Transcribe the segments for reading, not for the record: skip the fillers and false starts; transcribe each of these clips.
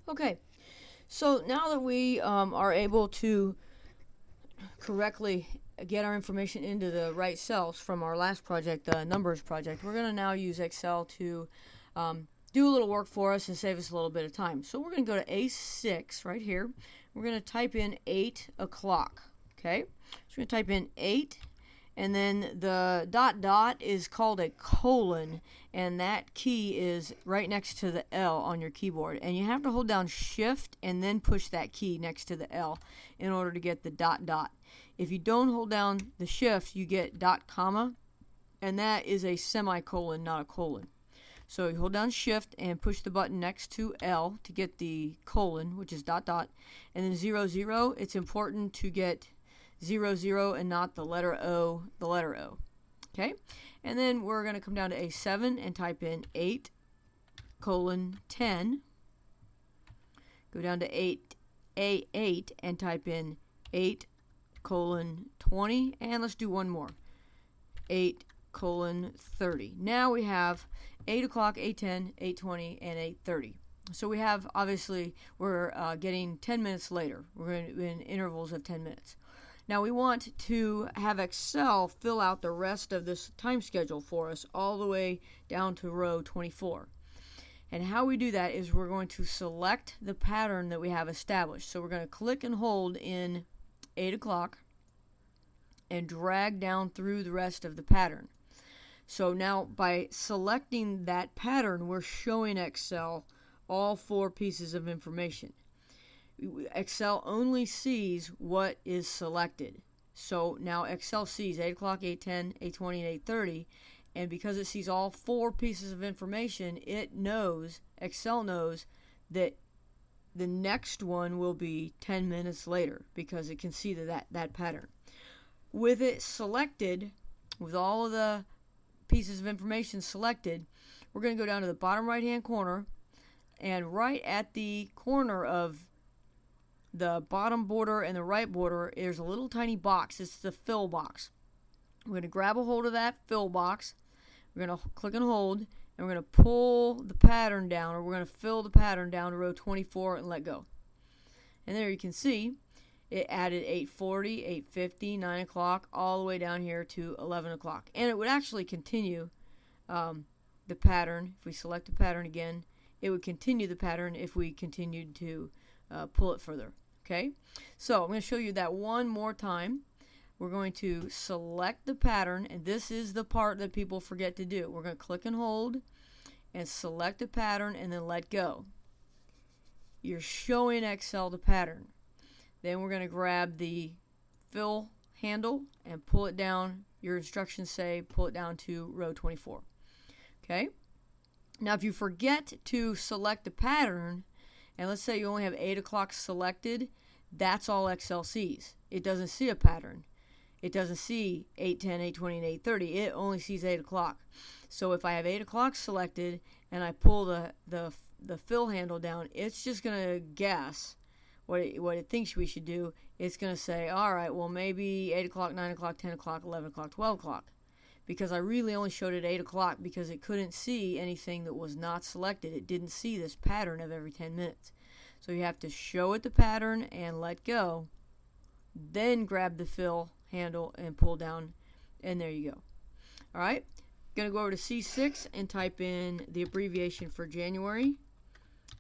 Okay, so now that we are able to correctly get our information into the right cells from our last project, the numbers project, we're going to now use Excel to do a little work for us and save us a little bit of time. So we're going to go to A6 right here. We're going to type in 8 o'clock. Okay, so we're going to type in 8, and then the dot dot is called a colon, and that key is right next to the L on your keyboard, and you have to hold down shift and then push that key next to the L in order to get the dot dot. If you don't hold down the shift, you get dot comma, and that is a semicolon, not a colon. So you hold down shift and push the button next to L to get the colon, which is dot dot, and then 0 0. It's important to get 0 0 and not the letter O, the letter O. Okay, and then we're going to come down to A7 and type in 8 colon 10. Go down to A8 and type in 8 colon 20, and let's do one more, 8 colon 30. Now we have 8 o'clock, 8:10, 8:20, and 8:30. So we have, obviously, we're getting 10 minutes later. We're going to in intervals of 10 minutes. Now we want to have Excel fill out the rest of this time schedule for us all the way down to row 24. And how we do that is we're going to select the pattern that we have established. So we're going to click and hold in 8 o'clock and drag down through the rest of the pattern. So now by selecting that pattern, we're showing Excel all 4 pieces of information. Excel only sees what is selected. So now Excel sees 8 o'clock, 8:10, 8:20, and 8:30, and because it sees all 4 pieces of information, Excel knows that the next one will be 10 minutes later because it can see that pattern. With it selected, with all of the pieces of information selected, we're going to go down to the bottom right hand corner, and right at the corner of the bottom border and the right border, there's a little tiny box. It's the fill box. We're going to grab a hold of that fill box. We're going to click and hold, and we're going to pull the pattern down, or we're going to fill the pattern down to row 24 and let go. And there you can see it added 8:40, 8:50, 9 o'clock, all the way down here to 11 o'clock. And it would actually continue the pattern. If we select the pattern again, it would continue the pattern if we continued to pull it further. Okay, so I'm going to show you that one more time. We're going to select the pattern, and this is the part that people forget to do. We're going to click and hold and select the pattern and then let go. You're showing Excel the pattern. Then we're going to grab the fill handle and pull it down. Your instructions say pull it down to row 24. Okay, now if you forget to select the pattern, and let's say you only have 8 o'clock selected, that's all Excel sees. It doesn't see a pattern. It doesn't see 8:10, 8:20, and 8:30. It only sees 8 o'clock. So if I have 8 o'clock selected and I pull the fill handle down, it's just going to guess what it thinks we should do. It's going to say, all right, well, maybe 8 o'clock, 9 o'clock, 10 o'clock, 11 o'clock, 12 o'clock. Because I really only showed it 8 o'clock because it couldn't see anything that was not selected. It didn't see this pattern of every 10 minutes. So you have to show it the pattern and let go. Then grab the fill handle and pull down, and there you go. All right, going to go over to C6 and type in the abbreviation for January,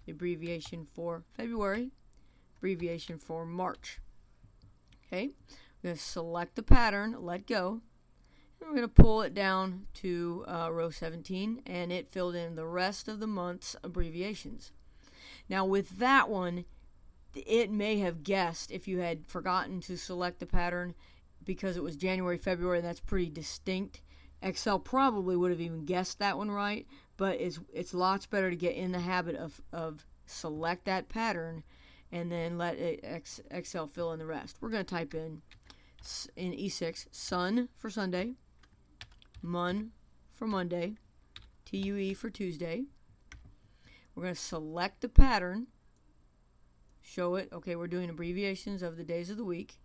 the abbreviation for February, abbreviation for March. Okay, we're going to select the pattern, let go, and we're going to pull it down to row 17, and it filled in the rest of the month's abbreviations. Now with that one, it may have guessed if you had forgotten to select the pattern because it was January, February, and that's pretty distinct. Excel probably would have even guessed that one right, but it's lots better to get in the habit of select that pattern and then let Excel fill in the rest. We're going to type in E6, sun for Sunday, mon for Monday, TUE for Tuesday. We're going to select the pattern, show it. Okay, we're doing abbreviations of the days of the week.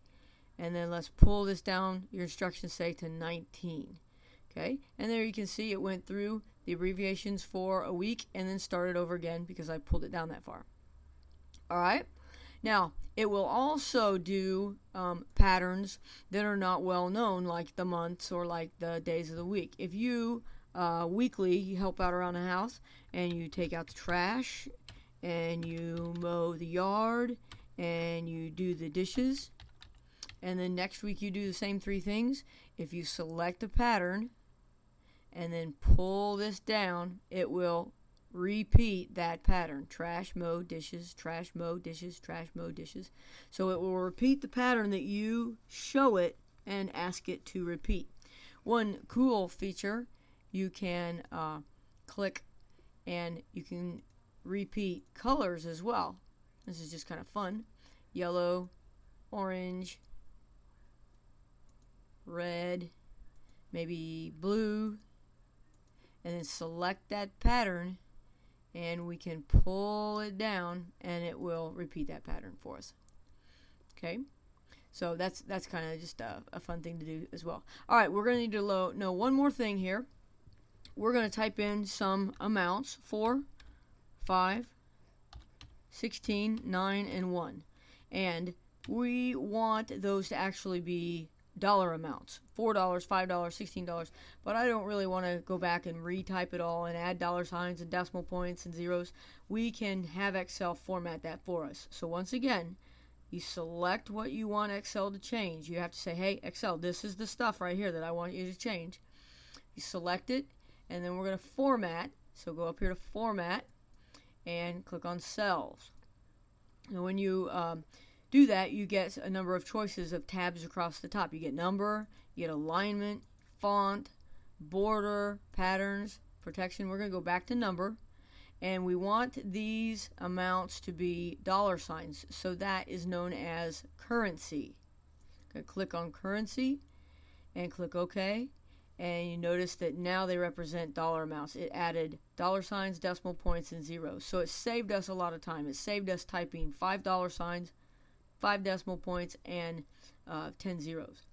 And then let's pull this down. Your instructions say to 19. Okay, and there you can see it went through the abbreviations for a week and then started over again because I pulled it down that far. All right. Now, it will also do patterns that are not well known, like the months or like the days of the week. If you weekly you help out around the house and you take out the trash and you mow the yard and you do the dishes, and then next week you do the same 3 things, if you select a pattern and then pull this down, it will repeat that pattern. Trash, mow, dishes, trash, mow, dishes, trash, mow, dishes. So it will repeat the pattern that you show it and ask it to repeat. One cool feature, you can click and you can repeat colors as well. This is just kind of fun. Yellow, orange, red, maybe blue, and then select that pattern and we can pull it down and it will repeat that pattern for us. Okay, so that's kind of just a fun thing to do as well. All right, we're going to need to know one more thing here. We're going to type in some amounts: 4, 5, 16, 9, and 1. And we want those to actually be dollar amounts: $4, $5, $16. But I don't really want to go back and retype it all and add dollar signs and decimal points and zeros. We can have Excel format that for us. So once again, you select what you want Excel to change. You have to say, hey Excel, this is the stuff right here that I want you to change. You select it, and then we're going to format. So go up here to format and click on cells. And when you do that, you get a number of choices of tabs across the top. You get number, you get alignment, font, border, patterns, protection. We're going to go back to number, and we want these amounts to be dollar signs, so that is known as currency. Okay, click on currency and click OK, and you notice that now they represent dollar amounts. It added dollar signs, decimal points, and zeros. So it saved us a lot of time. It saved us typing $5 signs, 5 decimal points, and 10 zeros.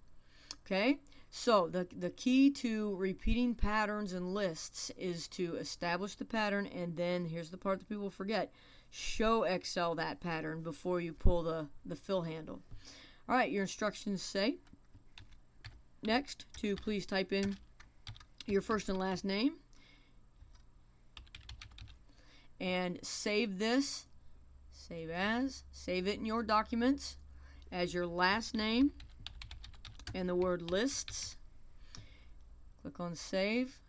Okay, so the key to repeating patterns and lists is to establish the pattern, and then here's the part that people forget: show Excel that pattern before you pull the fill handle. All right, your instructions say next to please type in your first and last name and save this. Save as. Save it in your documents as your last name and the word lists. Click on save.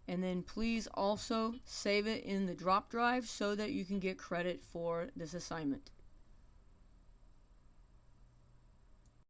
And then please also save it in the drop drive so that you can get credit for this assignment.